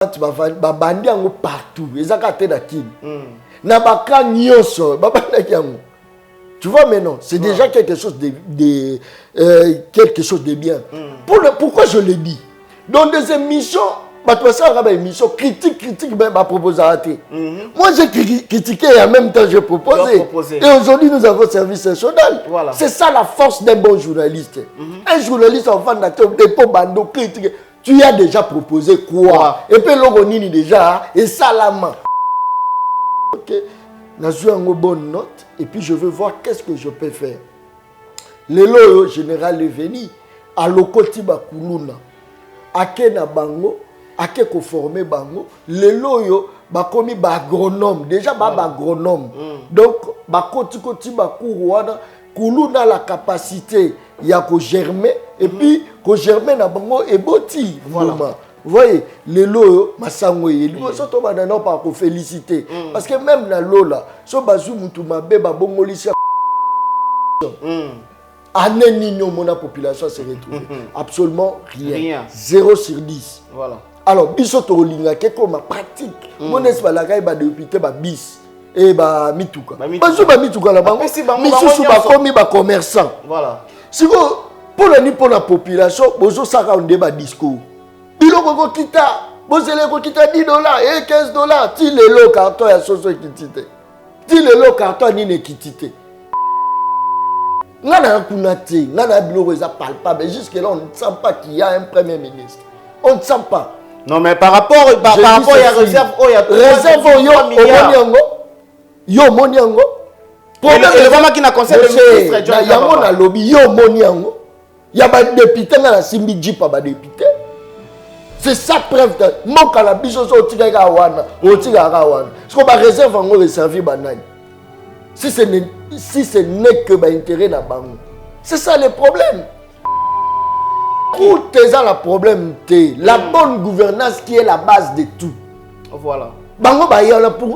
babandi yango partout ezaka te na kini na baka nyonso babandaki yango. Tu vois maintenant, c'est déjà quelque chose quelque chose de bien. Pourquoi je le dis? Dans des émissions, émission critique ma proposer à rater. Moi j'ai critiqué et en même temps j'ai proposé. Et aujourd'hui nous avons service national. Voilà. C'est ça la force d'un bon journaliste. Un journaliste en fan d'acteur dépôt bando critique. Tu as déjà proposé quoi? Et puis l'ogonini déjà et ça la main. OK. N'a joué en bonne note et puis je veux voir qu'est-ce que je peux faire. Le loyo général est venu à l'okoti bakuluna. Ake na bango, ake ko former bango, le loyo bakomi ba agronome, déjà ba agronome. Donc bakoti koti bakuru wana kuluna la capacité ya ko germer et puis ko germer na bango eboti vraiment. Vous voyez, les lots, masango yeli, surtout maintenant par ko féliciter parce que même na lola, so bazu mutu mabe ba bongolisi année nino mona population se retrouve absolument rien. 0 sur 10. Voilà. Alors biso to linga ke comme pratique. Mon espa la kai ba député ba bis et ba mituka. Bazu ba mituka la bango. Misusu ba komi ba commerçant. Voilà. Si vous pour la population, bozo saka on débat discours. Biloko ko kita, bozele ko kita $10 et $15. Ti le lo carton ya soso kitite. Ti le lo carton ni ne kitite. Ngana kunate, ngana biloko eza palpable. Jusque là on ne sent pas qu'il y a un premier ministre. On ne sent pas. Non mais par rapport à réserve, yo moniango. Problème le vraiment qui na conseil de ministre John Yango na lobby yo moniango. Ya ba député na simbi jipa ba député. C'est ça preuve de mon calabiso so tigaka wana, o tigaka wana. Ce qu'on va réserve en réserver banane. Si ce n'est que intérêt na bango. C'est ça le problème. Tout est ça le problème. La bonne gouvernance qui est la base de tout. Voilà. Bango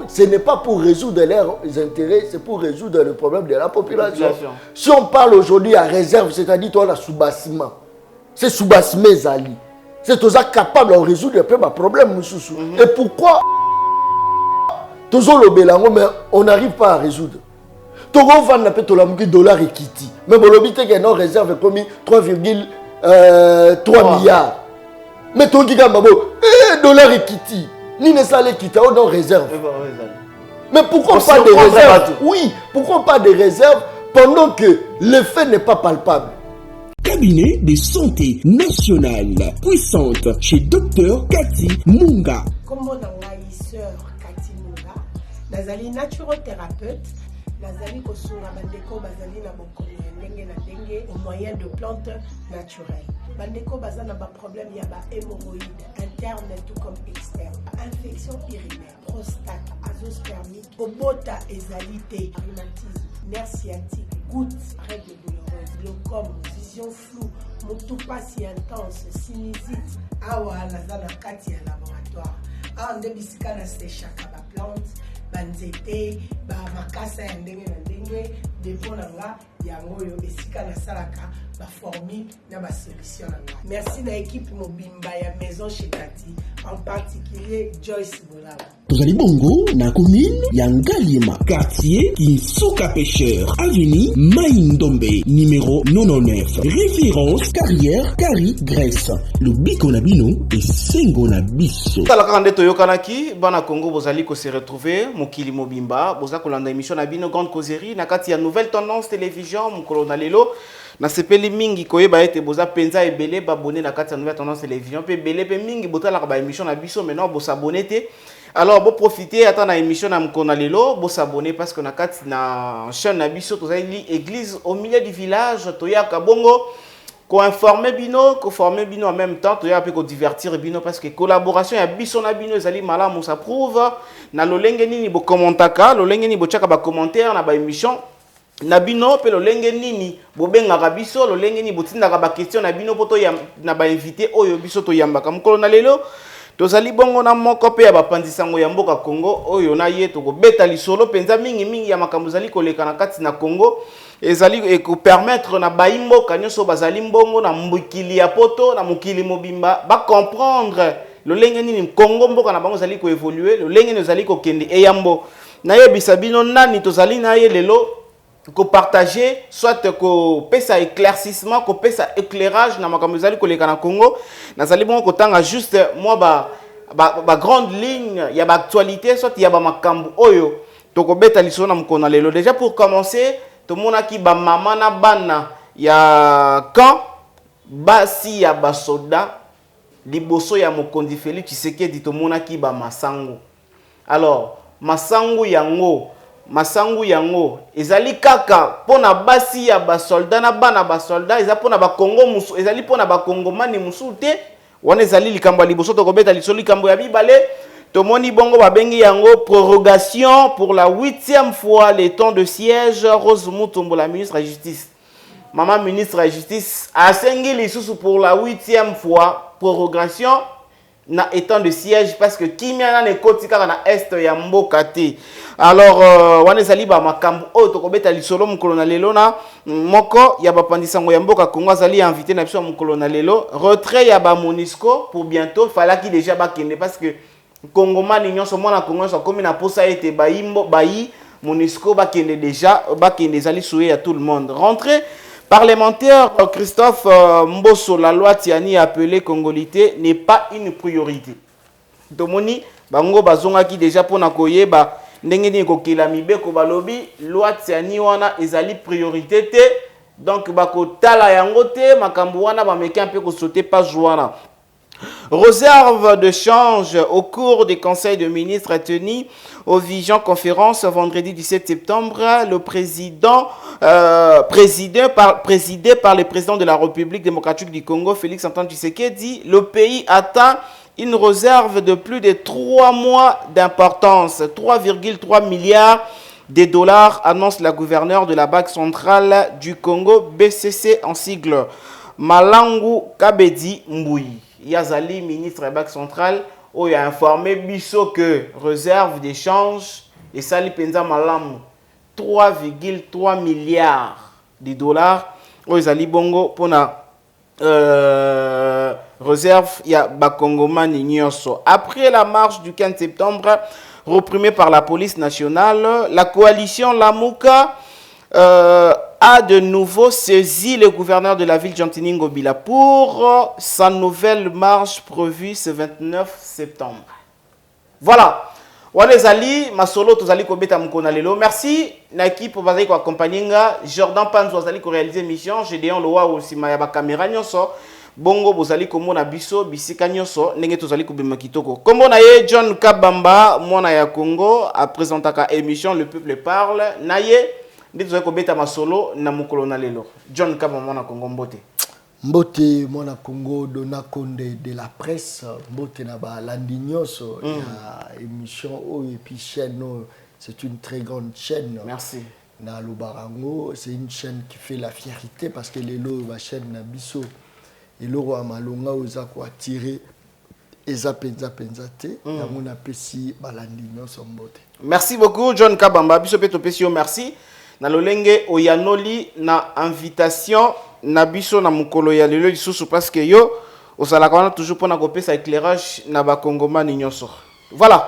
ce n'est pas pour résoudre leurs intérêts, c'est pour résoudre le problème de la population. Si on parle aujourd'hui à réserve, c'est-à-dire toi la sous-bassement. C'est sous-bassement Zali. C'est tous capable de résoudre un peu ma problème. Et pourquoi toujours le bélango, mais on n'arrive pas à résoudre. Togo va n'a pas $, et kiti. Mais bon, l'obité qui est non réserve comme 3,3 milliards. Mais ton giga mabo, $, et kiti. Ni ne sale kiti, on non réserve. Mais pourquoi pas de réserve? Oui, pourquoi pas de réserve pendant que l'effet n'est pas palpable? Cabinet de santé nationale puissante chez Dr Cathy Munga. Comment sœur Cathy Munga, nazali naturothérapeute, nazali kosunga bandeko bazali na bokomi ndenge na ndenge au moyen de plantes naturelles. Bandeko bazana ba problème ya ba hémorroïdes interne tout comme externe, infection urinaire, prostate, azoospermie, obota ezalité, rhumatisme, nerf sciatique, gouttes, règles douloureuses, glaucome, vision floue, motupa si intense, sinusite, awa nazana kati ya laboratoire. Awa nde bisika na séchaka ba plante, banzete, ba makasa ya ndenge na ndenge, depo na nga yango yo esika na salaka ba formule na ba solution na nga. Merci na équipe mobimba ya maison chez Cathy, en particulier Joyce Bolala. Tozali bongo na commune ya Ngaliema, quartier Kinsuka Pêcheur, avenue Maïndombe, numéro 99. Référence carrière Kari Grèce. Le biko na bino et sengo na biso. Tala kande toyokanaki bana Congo bozali ko se retrouver mokili mobimba boza kolanda émission na bino grande causerie na kati ya nouvelle tendance télévision mokolo na lelo. Na sepeli mingi koyeba ete boza penza ebele babone na kati ya nouvelle tendance télévision pe belé pe mingi botala ka ba émission na biso maintenant bo s'abonner te. Alors bo profiter attendre na émission na mkona lelo bo s'abonner parce que na kati na chaîne na biso tozali église au milieu du village toyaka bongo ko informer bino ko former bino en même temps toyaka pe ko divertir bino parce que collaboration ya biso na bino ezali malamu ça prouve na lolenge nini bo commentaka lolenge nini bo chaka ba commentaire na ba émission na bino pe lolenge nini bobengaka biso lolenge nini botindaka ba question na bino poto ya na ba invité oyo biso to yambaka mukolo na lelo tozali bongo na moko pe ya bapandisango ya mboka Congo oyo na ye to ko beta lisolo penza mingi ya makambo zali koleka na kati na Congo ezali ko permettre na baimbo kanyoso bazali mbongo na mbukili ya poto na mukili mobimba ba comprendre le lenge nini Congo mboka na bango zali ko évoluer le lenge nous zali ko kende eyambo na yebisa bino nani tozali na ye lelo ko partager soit ko pesa éclaircissement ko pesa éclairage na makambo zali ko leka na Congo na zali bon ko tanga juste moi ba grande ligne ya ba actualité soit ya ba makambo oyo to ko beta liso na mkona lelo déjà pour commencer to mona ki ba mama na bana ya quand basi ya ba soda liboso ya mokondi Félix Tshisekedi to mona ki ba masango alors masango yango ezali kaka pona basi ya ba soldat na bana ba soldat eza pona ba Congo musu ezali pona ba Kongomani musu te wana ezali likambo liboso to kobeta liso likambo ya bibale to moni bongo babengi yango prorogation pour la 8e fois les temps de siège Rose Mutombo la ministre de la justice maman ministre de la justice a sengi lisusu pour la 8e fois prorogation na étant de siège parce que kimia na nekoti kaka na est ya mboka te alors wana ezali ba makambo oyo tokobeta lisolo mokolo na lelo na moko ya bapandisango ya mboka Congo azali invité na biso mokolo na lelo retrait ya ba MONUSCO pour bientôt falaki déjà bakende parce que Kongomani nyonso mwana Congo so komi na posa ete bayi MONUSCO bakende déjà bakende ezali souhait à tout le monde rentrée parlementaire Christophe Mbosso, la loi Tiani appelée Congolité n'est pas une priorité. Domoni, bango bazonga ki déjà pour nakoye ba ndenge ni ko kilamibe ko balobi loi Tiani wana ezali priorité te donc bako tala yango te makambo wana ba meki un peu ko sauter pas joana. Réserve de change au cours des conseils de ministres tenus au Vision Conférence vendredi 17 septembre. Le président, présidé par le président de la République démocratique du Congo, Félix Antoine Tshisekedi, le pays atteint une réserve de plus de 3 mois d'importance, 3,3 milliards de dollars, annonce la gouverneure de la Banque centrale du Congo, BCC en sigle, Malangu Kabedi Mbouyi. Yazali, ministre de la Banque centrale, où il a informé Bisso que réserve d'échange et Sali Penza Malam 3,3 milliards de dollars. Où Yazali Bongo pour la réserve ya Bakongomani Nyonso. Après la marche du 15 septembre, reprimée par la police nationale, la coalition Lamouka a de nouveau saisi le gouverneur de la ville Jantini Ngobila pour sa nouvelle marche prévue ce 29 septembre. Voilà. Wanezali masolo tozali kobeta mkona lelo. Merci na équipe bazali ko accompagner Jordan Panzo azali ko réaliser mission, Gédéon Loa osima ya ba caméra nyonso. Bongo bozali komona biso bisika nyonso ndenge tozali kobema kitoko. Kombo na ye John Kabamba mwana ya Congo a présentaka émission Le Peuple Parle. Na ye ndi tozali kobeta masolo na mokolo na lelo. John Kabamba mwana Congo mbote. Mbote mwana Congo Dona Konde de la presse mbote na ba landi nyonso ya émission o et puis chaîne c'est une très grande chaîne. Merci. Na Lobarango, c'est une chaîne qui fait la fierté parce que les lots va chaîne na biso et le roi malonga oza ko attirer eza penza te na mona pesi balandi nyonso mbote. Merci beaucoup John Kabamba biso peto pesi merci na lolenge oyanoli na invitation na biso na mukolo ya lelo lisusu parce que yo osalaka wana toujours pona kopesa éclairage na bakongomani nyonso. Voilà.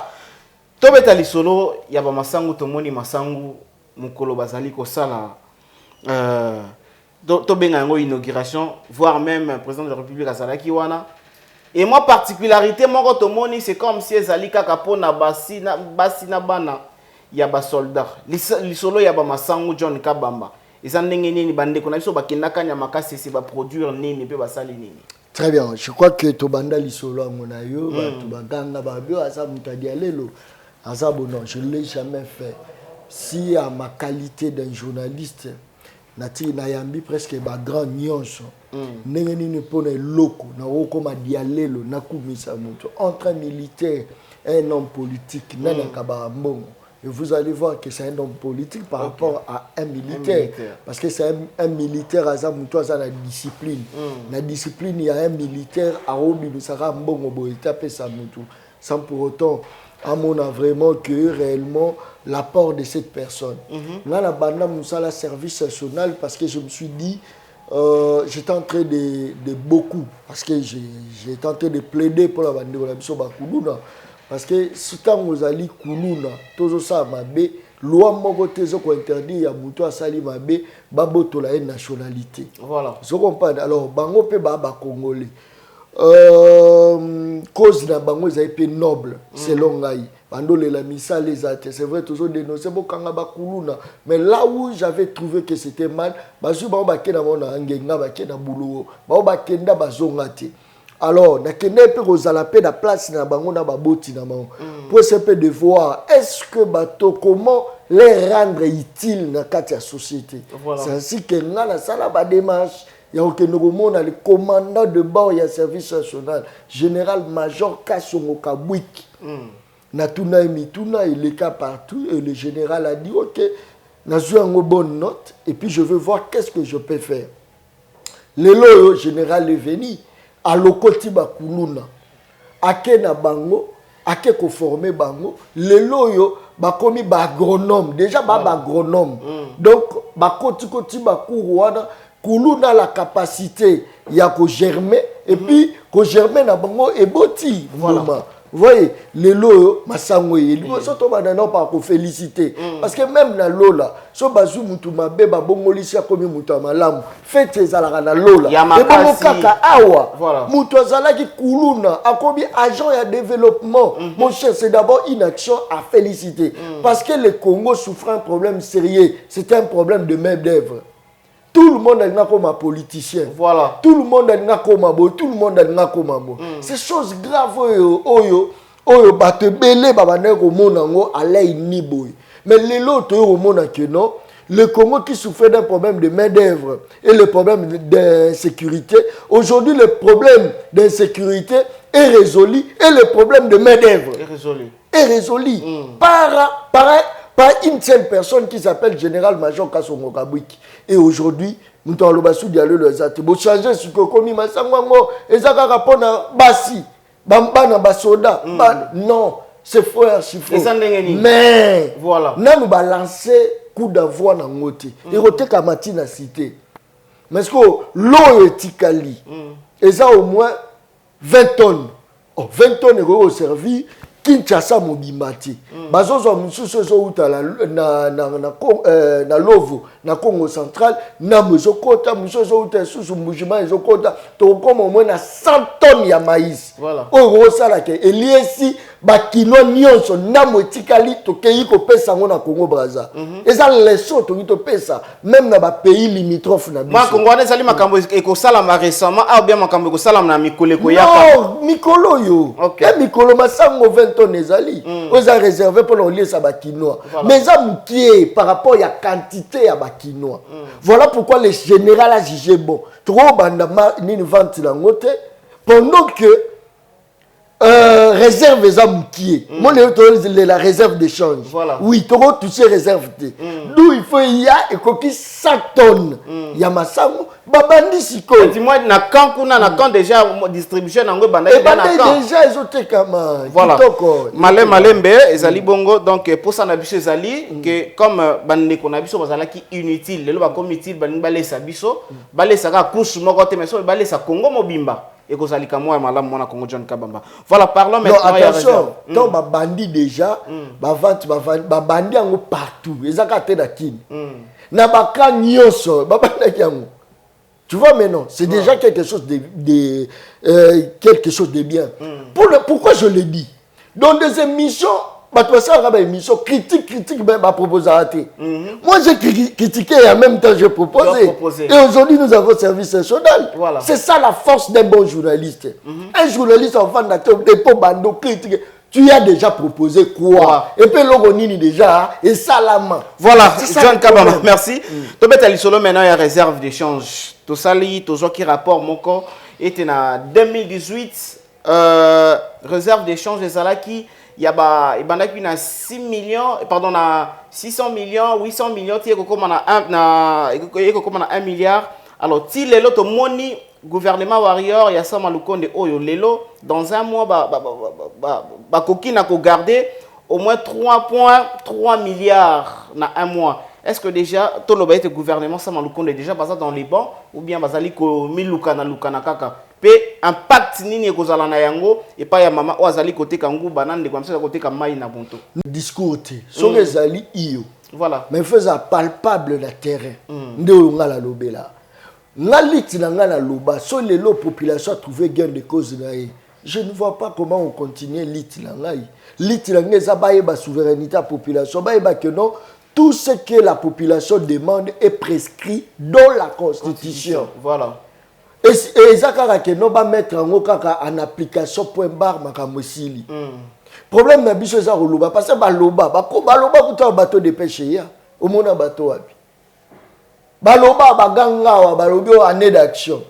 Tobeta lisolo ya ba masangu tomoni masangu mukolo bazali ko sala tobenga yango inauguration voire même président de la République azalaki wana. Et moi particularité moko tomoni c'est comme si ezali kaka pona basi na bana ya ba soldat. Lisolo ya ba masangu John Kabamba. Eza ndenge nini bandeko na biso bakendaka nyama makasi ba produire nini pe basali nini. Très bien, je crois que Tobanda Lisolo ngona yo to baganga ba bio asa mutadi alelo. Asa bon non, je l'ai jamais fait. Si à ma qualité d'un journaliste nati na yambi presque ba grand nyonso. Ndenge nini pona loko na okoma dialelo na kumisa muto entre un militaire et un homme politique nana kaba mbongo. Et vous allez voir que c'est un homme politique par rapport à un militaire. Parce que c'est un militaire à la discipline. La discipline, il y a un militaire à Obi, sans pour autant, à mon avis vraiment que réellement l'apport de cette personne. Là, la bande, nous a la service national parce que je me suis dit, j'étais en train de beaucoup, parce que j'étais en train de plaider pour la bande de la mission Bakuluna. Parce que si vous allez Kuluna, tout ça m'a bé, loi moko tezo ko interdit ya muto asali mabe baboto la nationalité. Voilà. Je comprends. Alors bango pe ba congolais. Cause na bango za pe noble selon ngai. Bando la misa les athées, c'est vrai toujours dénoncer bokanga bakuluna, mais là où j'avais trouvé que c'était mal, bazu ba ba kena mona ngenga ba kena buluo, ba kenda bazonga te. Alors, na kende pe kozala pe na place na bango na baboti na bango. Pour se peu de voir est-ce que bato comment les rendre utiles dans la société. Voilà. C'est ainsi que nous avons la démarche. Il y a le commandant de bord du service national, général-major Kassongo Kabwik. Natuna et Mituna, il est cas partout. Et le général a dit ok, nous avons une bonne note. Et puis je veux voir qu'est-ce que je peux faire. Le général est venu à l'Okoti Bakuluna. Ake na bango. Ake ko formé bango le loyo ba komi ba agronome déjà ba agronome donc ba koti ba kuruana kuluna la capacité ya ko germer et puis ko germer na bango eboti voilà. Vous voyez, les lots, masango yeli, surtout maintenant pas qu'on féliciter, parce que même na lola, so bazu mutu mabe ba bongolisi akomi mutu malamu, fête ezalaka na lola. Et bon kaka awa, mutu azalaki kuluna, akomi agent ya développement. Mon cher, c'est d'abord une action à féliciter, parce que le Congo souffre un problème sérieux, c'est un problème de main d'œuvre. Tout le monde est comme un politicien. Voilà. Tout le monde est comme un beau. Tout le monde est comme un beau. C'est chose grave. Oyo bate belé babane ko monango alay ni boy. Mais les autres au monde que non. Le Congo qui souffrait d'un problème de main d'œuvre et le problème d'insécurité. Aujourd'hui, le problème d'insécurité est résolu et le problème de main d'œuvre est résolu. Par une seule personne qui s'appelle général-major Kassongo Kabwik. Et aujourd'hui, nous avons le dialogue de l'Azate. Vous changez ce que vous avez dit, et ça rapporte Bassi, Bambana Basoda. Non, c'est faux, c'est faux. Mais, voilà. Nous avons lancé coup d'envoi dans le côté. Et vous avez dit que cité. Mais ce que l'eau est tikali. Et ça au moins 20 tonnes. 20 tonnes ont servi. Kinshasa Mobimati. Bazozo mususu zo utala na Lovo na Congo central na muzokota mususu utala susu mujima ezokota to comme au moins na 100 tonnes ya maïs. Voilà. O sala ke eliesi bakino nyonso na motikali to keyi ko pesa ngona Congo Brazza. Eza leso to ngito pesa même na ba pays limitrophes na biso. Ma Congolais sali makambo eko sala ma récemment ou bien makambo eko sala na mikolo ko yaka. Non, mikolo yo. Okay. E mikolo masango 20 tonnes ezali. Oza réservé pour l'olier sa bakinois. Mais ça moukié par rapport à la quantité à bakinois. Voilà pourquoi le général a jugé bon. Trop bandama ni vente la ngote pendant que réserve les amoukiés. Moi, la réserve d'échange. Voilà. Oui, tu as touché réserve. D'où il faut y a et coquille 100 tonnes. Il y a ma sango. Babandi siko. Dis-moi, na quand kuna na quand déjà distribution nango banda. Et banda déjà ils ont été comme. Voilà. Malembe ezali bongo donc pour ça na biso ezali que comme bande ko na biso bazala ki inutile. Lelo ba comme utile bani balesa biso. Balesa ka couche moko te mais so balesa Congo mobimba. Et que ça lit comme moi, madame, mon Congo John Kabamba. Voilà, parlons maintenant. Non, attention, tant ma bandit déjà, ma vente, ma bandit en partout. Ils ont gâté la kin. Na baka nyonso, babanda kiango. Tu vois maintenant, c'est déjà quelque chose de quelque chose de bien. Pourquoi je le dis? Dans des émissions, émission critique ma proposé. Moi j'ai critiqué et en même temps j'ai proposé. Et aujourd'hui nous avons service national. Voilà. C'est ça la force d'un bon journaliste. Un journaliste en fan d'acteur des pots bando critique. Tu as déjà proposé quoi? Et puis l'ogonini déjà et ça la main. Voilà, John Kabamba, merci. Tu peux aller solo maintenant il y a réserve d'échange. Tout ça tout ça qui rapporte mon corps était en 2018 réserve d'échange des Alaki. Il y a 6 millions, pardon, 600 millions, 800 millions, il y a 1 milliard. Alors, si les lots money, gouvernement warrior, il y a ça malukonde oyo lelo dans un mois ba koki na ko garder au moins 3,3 milliards na un mois. est-ce que déjà tout le gouvernement ça malukonde déjà basa dans les bancs ou bien basali ko milukana lukana kaka pe impact nini ekozala na yango et pas ya mama o azali côté kangu banane comme ça côté ka mai na bonto discours te so ezali iyo voilà mais faisant palpable na terrain nde ngala lobela ngaliti na ngala loba so lelo population a trouvé gain de cause na ye. Je ne vois pas comment on continue l'itilangai. L'itilangai, ça va être la souveraineté de la population. Que non, tout ce que la population demande est prescrit dans la Constitution. Voilà. Et ça, que non, va mettre en application point barre makamosili. Problème, c'est que ça va parce que baloba, un bateau de pêche au monde un bateau. Baloba, baganga, balobi année d'action.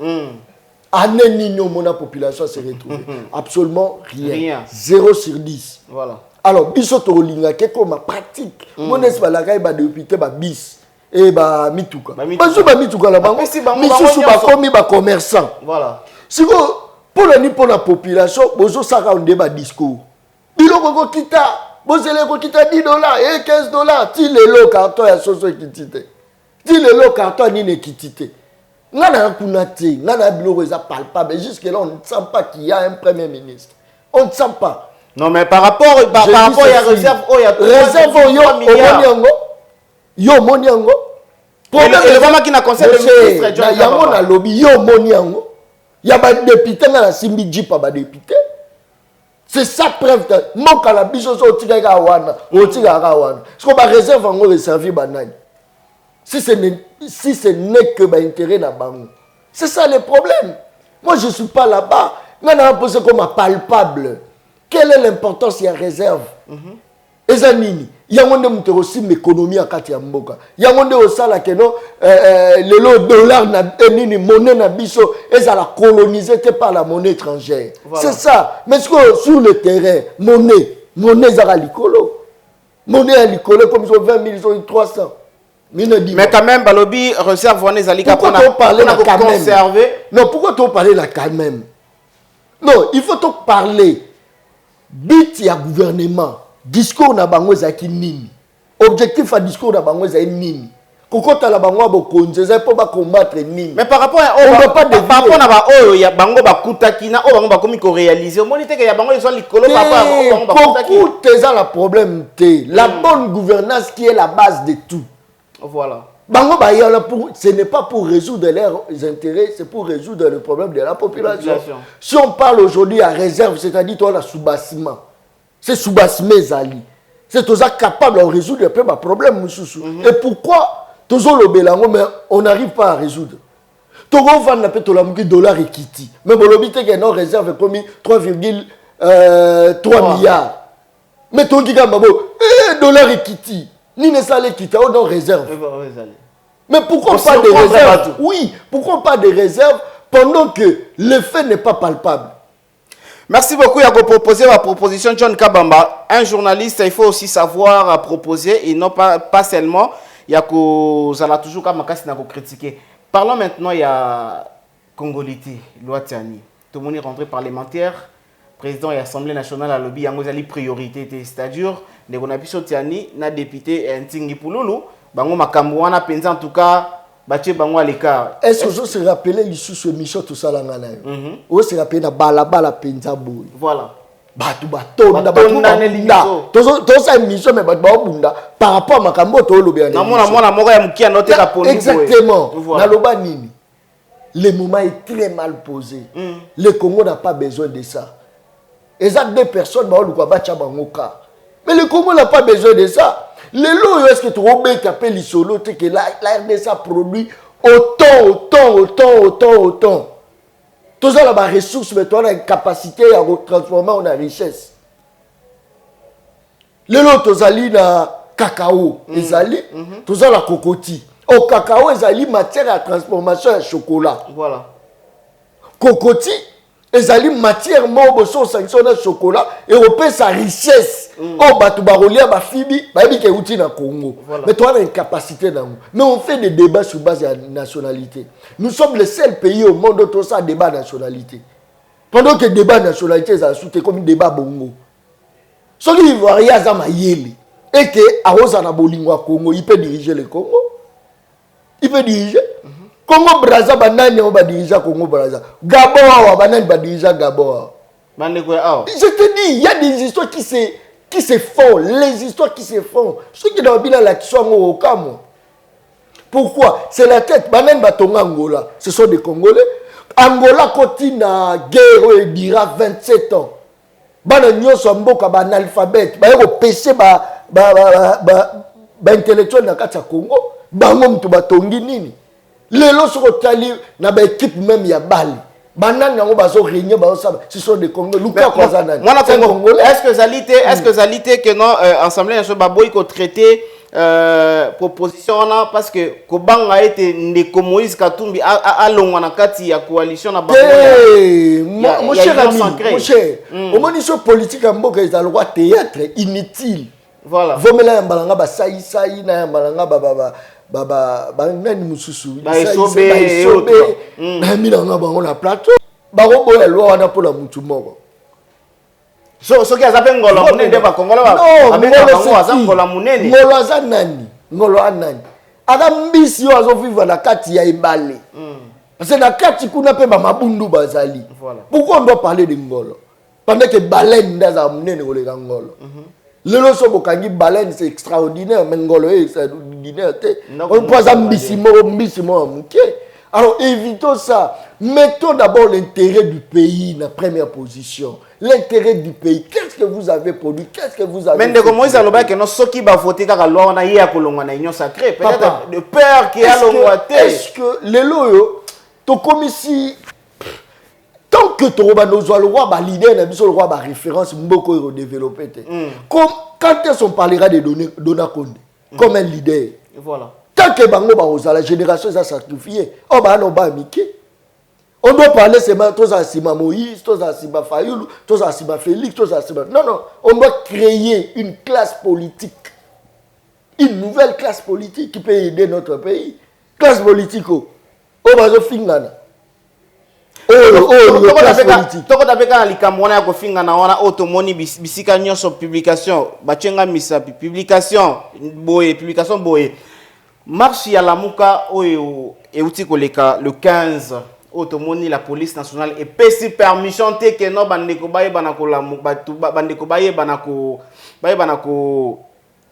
Année nino mon population se retrouve absolument rien. 0 sur 10. Voilà. Alors biso to linga ke comme pratique mon esbala kai ba député ba bis et ba mituka ba mituka la bango misusu ba komi ba commerçant. Voilà. Si ko pour la population bozo saka onde ba discours biloko ko kita bozele ko kita $10 et $15 ti lelo carton ya soso kitite ti lelo carton ni ne kitite. Ngana kunate, ngana biloko eza palpable. Jusque là, on ne sent pas qu'il y a un premier ministre. On ne sent pas. Non, mais par rapport à la réserve, il y a réserve, yo moniango. Le moment qui n'a conseillé le ministre, il y a mon lobby, yo moniango. Il y a des députés, il y a simbi jipa ba député. C'est ça preuve. Mon calabiso so tiga wana, o tiga wana. Ce qu'on va réserve en réserver banane. Si ce n'est que l'intérêt na bango. C'est ça le problème. Moi, je ne suis pas là-bas. On a posé comme palpable. Quelle est l'importance de la réserve? Et ça, il y a aussi l'économie à Katia Mboka. Il y a aussi le dollar, la monnaie na biso, et ça la colonisé par la monnaie étrangère. Voilà. C'est ça. Mais sur le terrain, monnaie ça l'icolo. Monnaie à l'icolo comme 20 000, 300. Mais quand même, Balobi, réserve, on est allé pourquoi tu parler là quand même? Non, pourquoi tu parler là quand même? Non, il faut te parler. But, il y a gouvernement. Discours na bango zaki nini. Objectif à discours na bango zaki nini. Kokota la bango bokonze za pour ba combattre nini. Mais par rapport à on va pas de par rapport na ba oyo ya bango ba kutaki na o bango ba komi ko réaliser. Au monite que ya bango ils ont likolo par rapport à bango ba kutaki. C'est ça le problème té. La bonne gouvernance qui est la base de tout. Voilà. Bango ba ce n'est pas pour résoudre leurs intérêts, c'est pour résoudre le problème de la population. Si on parle aujourd'hui à réserve, c'est-à-dire toi la sous-bassement. C'est sous-bassement Zali. C'est tout ça capable de résoudre un peu ma problème. Et pourquoi toujours le bélango mais on n'arrive pas à résoudre. Togo va n'a pas $, et kiti. Mais bon l'obité que non réserve comme 3,3 milliards. Mais ton giga mabo $, et kiti. Ni ne sale quitter au non réserve. Mais pourquoi pas de réserve? Oui, pourquoi pas de réserve pendant que l'effet n'est pas palpable? Merci beaucoup. Il y a proposé ma proposition John Kabamba. Un journaliste, il faut aussi savoir à proposer et non pas seulement. Il y a que ça l'a toujours comme casse n'a critiquer. Parlons maintenant il y a Congolité, loi Tiani. Tout le monde est rentré parlementaire. Président et Assemblée nationale à lobby, il y a une priorité, c'est-à-dire, les Gonabiso Tiani, na député Ntingi Pouloulou, bango makamouana penza en tout cas, baché bango à l'écart. Est-ce que vous se rappelez l'issue de Michel tout ça là? Vous se rappelez na bala penza boy. Voilà. Batu tout ça émission mais bunda par rapport à makambo to lobby. Exactement. Na loba nini. Le moment est très mal posé. Le Congo n'a pas besoin de ça. Et ça, deux personnes, mais le Congo n'a pas besoin de ça. Les lots, est-ce que tu as capé l'isolo, que la RDSA produit autant. Tout ça, la ressource, mais tu as une capacité à transformer en richesse. Les lots, tu as na cacao, tu as la cocoti. Au cacao, tu as matière à transformation à chocolat. Voilà. Cocoti. Ezali matière mobo so sanction na chocolat européen sa richesse oh batu barolia ba fibi ba bike uti na Congo. Mais toi on a une capacité dans nous. Mais on fait des débats sur base de nationalité. Nous sommes le seul pays au monde où tout ça débat nationalité. Pendant que débat nationalité ça soute comme débat bongo. Celui ivoirien za mayele et que Arosa na bolingwa Congo, il peut diriger le Congo. Il peut diriger. Congo Brazza banane on va diriger Congo Brazza. Gabon banane va diriger Gabon. Je te dis, il y a des histoires qui se font, les histoires qui se font. Ceux qui dans bien la qui sont au Camo. Pourquoi? C'est la tête. Banane batonga Angola. Ce sont des Congolais. Angola continue à guerre et dira 27 ans. Bana nyonso mboka ba analphabète, ba yoko péché ba intellectuel na kati ya Congo, bango mtu batongi nini? Lelo soko tali na ba équipe même ya Bali. Banane yango bazo régner ba osaba, ce sont des Congolais. Luka Kwazana. Moi na Congolais, est-ce que Zalité que non assemblée nationale ba boy ko traiter proposition là parce que Kobanga a été ndeko Moïse Katumbi a longwa na kati ya coalition na bango mon cher ami mon cher au moins sur politique mboka ils ont le théâtre inutile voilà vomela mbalanga ba sai na mbalanga ba nani mususu ba esobe na milanga bango na plateau ba robola loi wana pour la mutu moko. So qui a zappé ngolo munene ba Kongola ba abeka bango azangola munene ngolo azanani ngolo anani aka mbisi yo azovivre na kati ya ebale parce que na kati kuna pe ba mabundu bazali pourquoi on doit parler de ngolo pendant que baleine ndaza munene koleka ngolo lelo so bokangi baleine c'est extraordinaire mais ngolo est extraordinaire te on pose mbisi mo muke. Alors évitons ça. Mettons d'abord l'intérêt du pays en première position. L'intérêt du pays. Qu'est-ce que vous avez produit? Qu'est-ce que vous avez fait? Mais comment ils ont que non ceux qui va voter car la loi on a hier pour l'on a union sacrée. Peut-être de peur qui a l'ongoité. Est-ce que les loyaux, to comme ici, tant que tu as le roi, le leader, le roi, la référence, beaucoup développé. Quand est-ce qu'on parlera de Dona Condé comme un leader? Voilà. Tant que Bango la génération est sacrifiée, on doit parler seulement tous à Sima Moïse, tous à Sima Fayoulou, tous à Sima Félix, tous à Sima. Non, non, on doit créer une classe politique. Une nouvelle classe politique qui peut aider notre pays. Classe politique, oh, bazo fingana. Classe politique. Toko tapeka likamwana ko fingana wana automoni bisika nyonso publication, bachenga misa publication boye. Marche ya Lamuka oyo euti koleka le 15 automoni la police nationale et pesi permission te que no bandeko baye banako lamu bandeko baye banako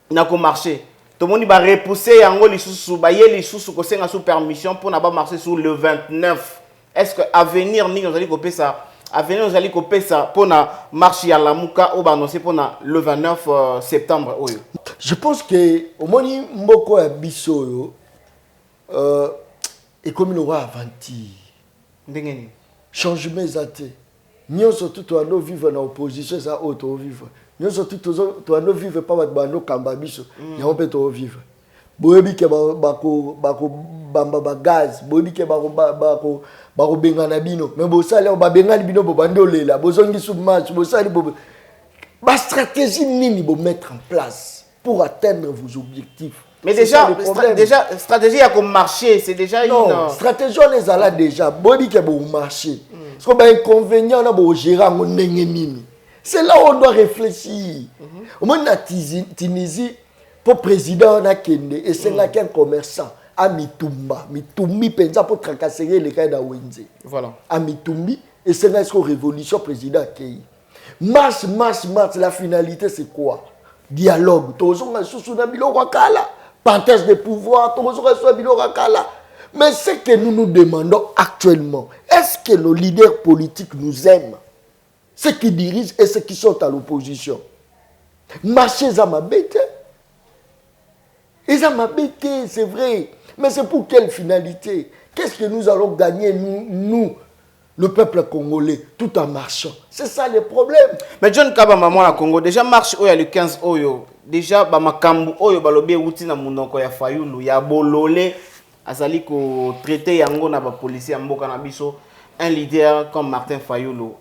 nako marcher tomoni ba repousser yango lisusu baye lisusu ko senga sous permission pour na ba marcher sur le 29. Est-ce que avenir ni nous allons couper ça? Avenir nous allons couper ça pour na marche ya Lamuka ou ba annoncer pour na le 29 septembre oyo. Je pense que au moins mboko ya biso et comme le roi avanti ndengeni changement zate nyo surtout to no vivre na opposition ça auto vivre nyo surtout to no vivre pas ba no kamba biso ya on peut to vivre boyebi ke bako bamba ba gaz boyebi ke bako bengana bino mais bo sala ba bengana bino bo bandolela bozongi sous match bo sala bo ba stratégie nini bo mettre en place pour atteindre vos objectifs. Mais déjà stratégie à comme marché, c'est déjà non, une stratégie on est là déjà. Bodi que bon marché. Ce qu'on a inconvénient là pour gérer mon nini. C'est là où on doit réfléchir. Au moins na Tunisie pour président on a kende et c'est là qu'un commerçant à Mitumbi pensa pour tracasser les cas da Wenze. Voilà. À Mitumbi et c'est là que révolution président accueilli. Marche, la finalité c'est quoi? Dialogue, partage de pouvoir, mais ce que nous nous demandons actuellement, est-ce que nos leaders politiques nous aiment? Ceux qui dirigent et ceux qui sont à l'opposition. Marcher à ma bête. Ils ont ma bête, c'est vrai. Mais c'est pour quelle finalité? Qu'est-ce que nous allons gagner, nous le peuple congolais, tout en marchant? C'est ça le problème. Mais John Kaba maman la Congo déjà marche oyo le 15 oyo déjà ba makambu oyo balobi uti na munoko ya Fayulu ya bololé azali ko traiter yango na ba policier mboka na biso un leader comme Martin Fayulu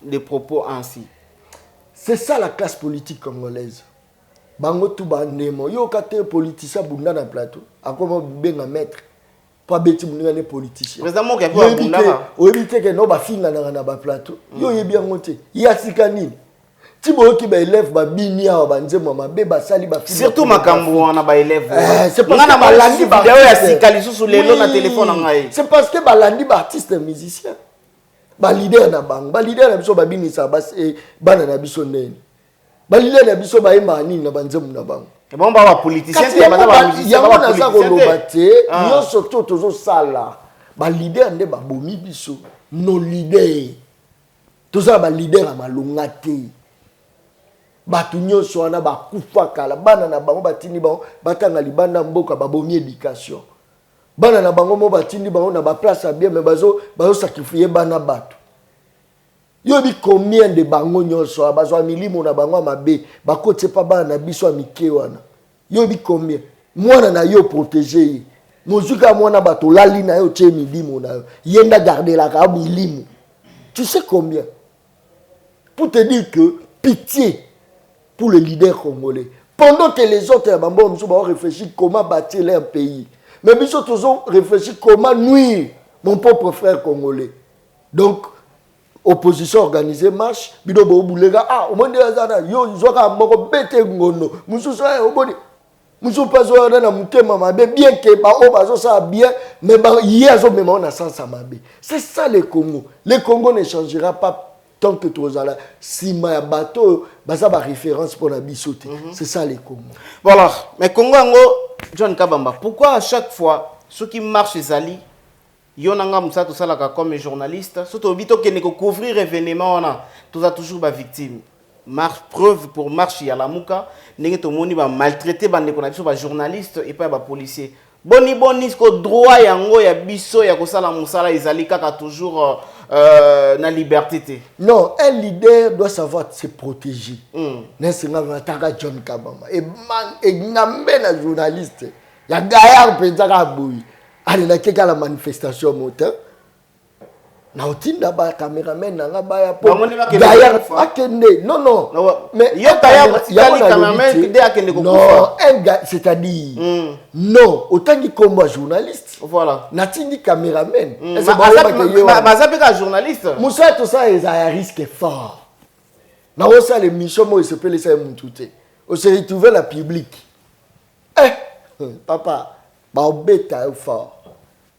des propos ainsi. C'est ça la classe politique congolaise. Bango tout bandemo yo kate politicien bunda na plateau akoma benga maître pas bêti mon les politiciens. Président Moka pour bunda. O éviter que no ba finga na ba plateau. Yo yebi ngote. Ya sikani. Tibo qui ba élève ba bini a ba nzema mabe ba sali ba fille. Surtout makambo wana ba élève. C'est parce que balandi ba vidéo ya sikalisu sur lelo na téléphone ngai. C'est parce que balandi ba artiste musicien. Ba leader na bang, ba leader na biso ba bini sa ba bana na biso nene. Ba leader na biso ba yemba nini na banzemu na bang. Et bon ba politicien te ba musicien ba politicien. Yo surtout tozo sala. Ba leader nde ba bomi biso. No leader. Toza ba leader a malonga te. Batu nyonso wana bakufa kala bana na bango batindi bango batanga libanda mboka babomi éducation bana na bango mo batindi bango na ba place bien mais bazo sacrifier bana batu yo bi combien de bango nyonso bazo milimo na bango mabe bakote pa bana na biso mike wana yo bi combien mwana na yo protéger mozuka mwana bato lali na yo tie milimo na yo yenda garder la ka milimo tu sais combien pour te dire que pitié pour le leader congolais. Pendant que les autres ont réfléchi comment bâtir leur pays. Mais ils ont réfléchi comment nuire mon propre frère congolais. Donc, opposition organisée marche. Bido bo bulega au monde yo zoka moko bete ngono. Musu sa oboni. Musu pazo na mutema mabe bien que ba o bazo ça bien mais ba yezo même on a sens mabe. C'est ça le Congo. Le Congo ne changera pas tant que tu as là, si ma bateau, ça va référence pour la bisoté. C'est ça les Congo. Voilà. Mais Congo, John Kabamba, pourquoi à chaque fois, ceux qui marchent les alliés, Yonanga Moussa, tout ça là, comme journaliste, surtout au bito qui ne couvrir événement, on a toujours des victimes. Preuve pour marcher à la mouka, n'est-ce pas moni va maltraiter, les journalistes et pas les policiers. Boni ko droit yango ya biso ya kosala musala ezali kaka toujours na liberté. Non, un leader doit savoir se protéger. N'est-ce pas John Kabamba et ngambe na journaliste. Ya gaya mpenzaka boui. Allez na keka la manifestation moteur. Na otinda ba cameraman na ngaba ya po. Gaya akende. Non. Mais yo cameraman qui akende ko kufa. Non, c'est-à-dire non, autant qu'il combat journaliste. Voilà. Natindi cameraman. Mazape ka journaliste. Moussa tout ça est à risque fort. Na osa les missions moi se peut laisser mutute. On se retrouver la public. Papa, ba obeta fort.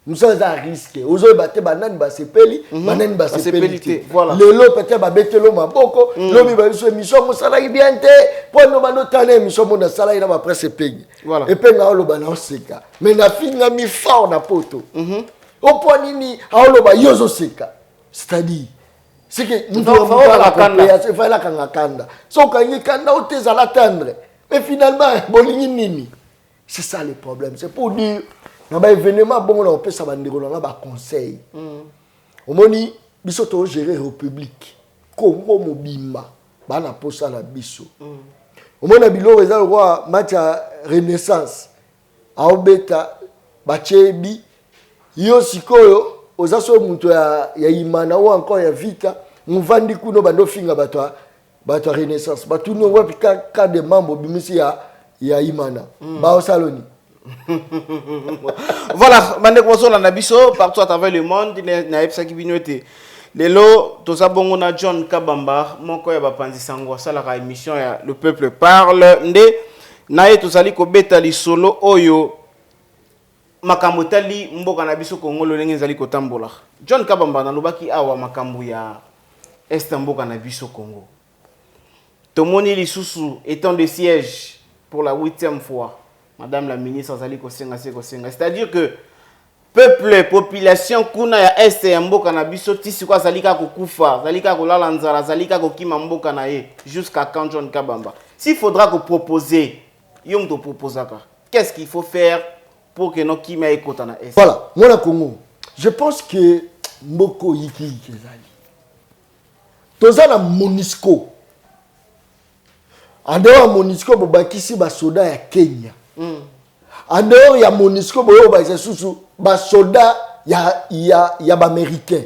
Nous sommes à risque. Aujourd'hui, batte banane ba sepeli, banane ba sepeli. Voilà. Le lot peut-être ba betelo maboko, lobi ba biso mission mosala bien te. Pour nous bano tane mission mona sala ina ba presse pegi. Voilà. Et penga lo ba na oseka. Mais na finga mi fort na poto. Au point nini aolo ba yozo seka. C'est-à-dire c'est que nous devons faire la kangakanda. So kangi kanda oteza la tendre. Mais finalement bolingi nini. C'est ça le problème. C'est pour dire na ba événement bon on peut ça bandeko na ba conseil. Omoni biso to gérer république. Congo mobimba bana posa na biso. Omona bilo eza roi match renaissance. Aobeta bachebi yo sikoyo ozaso muto ya imana ou encore ya vita muvandi kuno bando finga bato renaissance. Batu no wapi ka de mambo bimisi ya imana. Ba osaloni. Voilà, Mandeko na biso partout à travers le monde na epsa ki binote. Lelo toza bongo na John Kabamba moko ya bapanzi sango sala ka émission ya le peuple parle nde naye tozali ko beta li solo oyo makambo tali mboka na biso Kongo lo ndenge zali ko tambola. John Kabamba na lobaki awa makambo ya est mboka na biso Congo. Tomoni lisusu étant de siège pour la 8e fois. Madame la ministre Zali Kosenga. C'est-à-dire que peuple, population, kuna ya est ya mboka na biso tisi kwa zalika kokufa, zalika kolala nzala, zalika kokima mboka na ye jusqu'à quand John Kabamba. S'il faudra que proposer, yom to proposaka. Qu'est-ce qu'il faut faire pour que nos kima ekota na est? Voilà, moi na Congo. Je pense que mboko yiki zali. Toza na MONUSCO. En dehors MONUSCO bobakisi ba soda ya Kenya. En dehors, il y a MONUSCO, il y a soldats, il y a américains.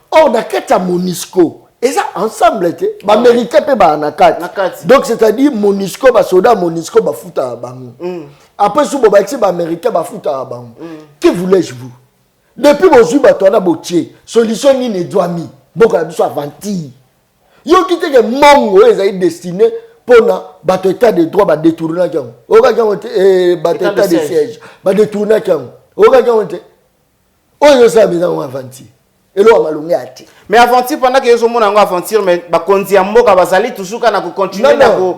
Or, dans le MONUSCO, et ça ensemble, les américains peuvent être donc, c'est-à-dire MONUSCO, les soldats, MONUSCO, les fouta à Bango. Après, si vous avez les américains, les fouta à Bango. Que voulais-je vous? Depuis que vous avez solution ni ne doit mis, beaucoup de gens avanti. Yo qui te que mongo est destiné pour na bato état de droit ba détourner comme. Oka quand bato état de siège ba détourner comme. Oka quand oyo ça bien on avanti. Et là malonga ati. Mais avanti pendant que yo mona ngo aventure mais ba konzi ya mboka bazali toujours na ko continuer na ko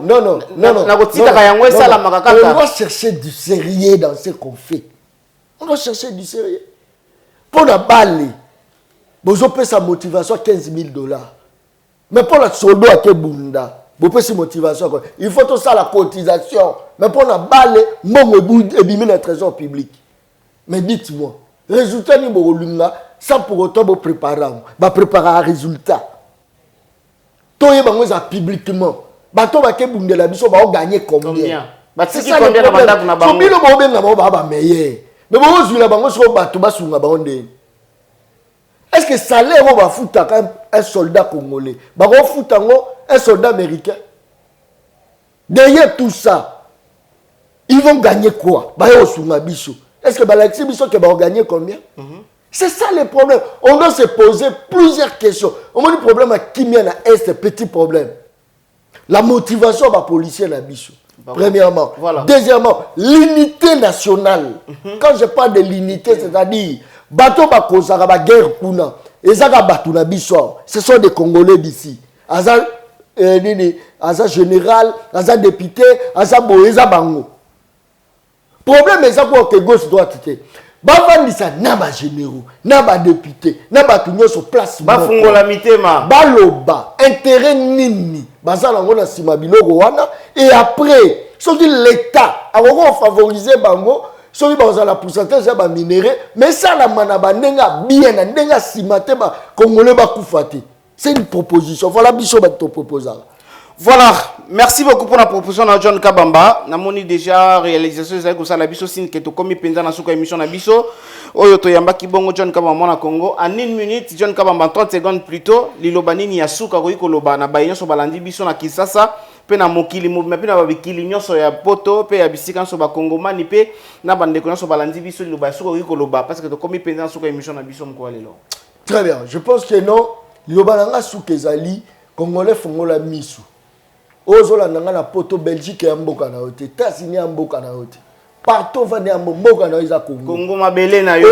na ko tika ka yango sala makaka. On doit chercher du sérieux dans ce qu'on fait. On doit chercher du sérieux. Pour la balle, vous avez sa motivation à $15,000. Mais pour la soldo à Kebunda, vous avez sa motivation. Il faut tout ça la cotisation. Mais pour la balle, mon ebimé le trésor public. Mais dites-moi, résultat ni bolunga, sans pour autant vous préparer, un résultat. Toi et bango ça publiquement. Bato ba Kebunda la biso ba gagner combien? C'est ça le problème. So bino bo benga ba meilleur. Mais bon, je bango so bato ba sunga ba onde. Est-ce que salaire va foutre un soldat congolais? Va foutre un soldat américain? Derrière tout ça, ils vont gagner quoi? Est-ce que Balaxi Bisso va gagner combien? C'est ça le problème. On doit se poser plusieurs questions. On a un problème à Kimia na Est, petit problème. La motivation des policiers na Bisso. Premièrement. Voilà. Deuxièmement, l'unité nationale. Quand je parle de l'unité, c'est-à-dire bateau bakozaka ba guerre kuna ezaka bato na biso ce sont des Congolais d'ici aza aza général aza député aza boeza bango problème ezako que gauche droite te bavandisa na ba généraux na ba député na ba tunyo sur place bafungola mitema baloba intérêt nini bazala ngona sima biloko wana et après soki l'état a favoriser bango soki baza la pourcentage ya ba minéraux mais ça la manaba ndenga bien na ndenga simate ba congolais ba kufati. C'est une proposition. Voilà biso ba to proposer. Voilà, merci beaucoup pour la proposition de John Kabamba. Namoni déjà réalisation de ça la biso sin que to komi penza na suka émission na biso. Oyo to yamba kibongo John Kabamba na Congo en 1 minute John Kabamba 30 secondes plus tôt liloba nini ya suka ko ikoloba na bayo so balandi biso na Kisasa. Pe na mokili mouvement pe na babikili nyonso ya poto pe ya bisika so ba kongomani pe na bandeko nyonso balandi biso liloba suka ko koloba parce que to komi penza na suka émission na biso mko lelo. Très bien, je pense que non liloba nanga suka ezali congolais fongola misu. Ozola nanga na poto Belgique ya mboka na yote, États-Unis ya mboka na yote. Partout va na mboka na yoza Congo. Congo mabele na yo.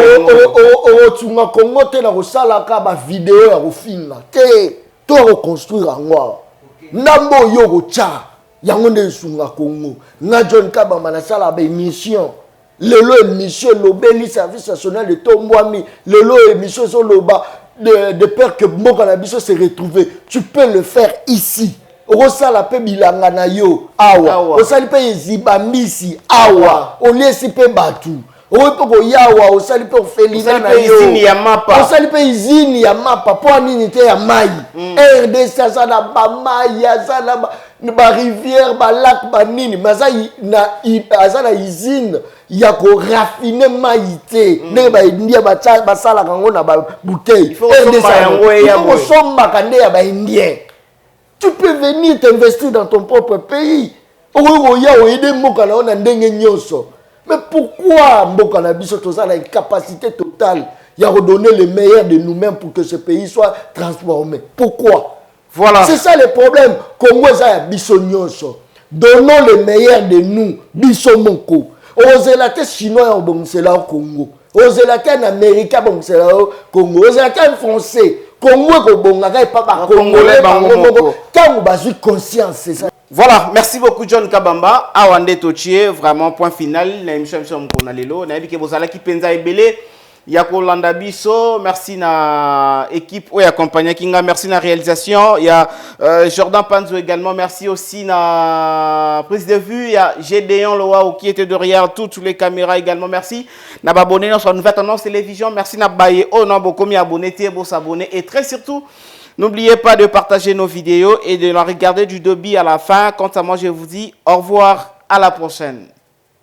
Tunga Congo te na kosala ka ba vidéo ya kofinga. Te to reconstruire angwa. Ndambo yo ko cha yango nde sunga Congo. Na John Kabamba na sala ba émission. Lelo émission lobeli service national de Tombouami. Lelo émission so loba de peur que mboka na biso se retrouver. Tu peux le faire ici. Osala pe bilanga na yo awa osali pe ezibamisi awa oliesi pe batu opo ko yawa osali pe ofelina na yo izini ya mapa osali pe izini ya mapa po nini te ya mai RDC ça na ba mai ça na ba rivière ba lac ba nini mazai na azana izine ya ko raffiner mai te ne ba india ba sala kango na ba bouteille RDC ko somba kande ya ba indien. Tu peux venir t'investir dans ton propre pays. Mais pourquoi Mboka na biso toza na une capacité totale de redonner le meilleur de nous-mêmes pour que ce pays soit transformé? Pourquoi? Voilà. C'est ça le problème. Congo za biso nyonso. Donnons le meilleur de nous. Biso moko. Ozelate chinois au Bongusela au Congo. Ozelate en américain Bongusela au Congo. Ozelate en français. Congo ko bongaka pa ba congolais bango quand bazu conscience c'est ça. Voilà, merci beaucoup John Kabamba. Awande Tochie, vraiment point final la émission mkona lelo. Na yebike bozala ki penza ebele ya kolanda biso. Merci na équipe ou accompagné kinga, merci na réalisation. Il y a Jordan Panzo également, merci aussi na prise de vue, il y a Gédéon Loa qui était derrière toutes les caméras également. Merci na abonné dans notre nouvelle tendance télévision. Merci na baye oh non beaucoup mi abonné, beau s'abonner et très surtout n'oubliez pas de partager nos vidéos et de la regarder du début à la fin. Quant à moi, je vous dis au revoir, à la prochaine.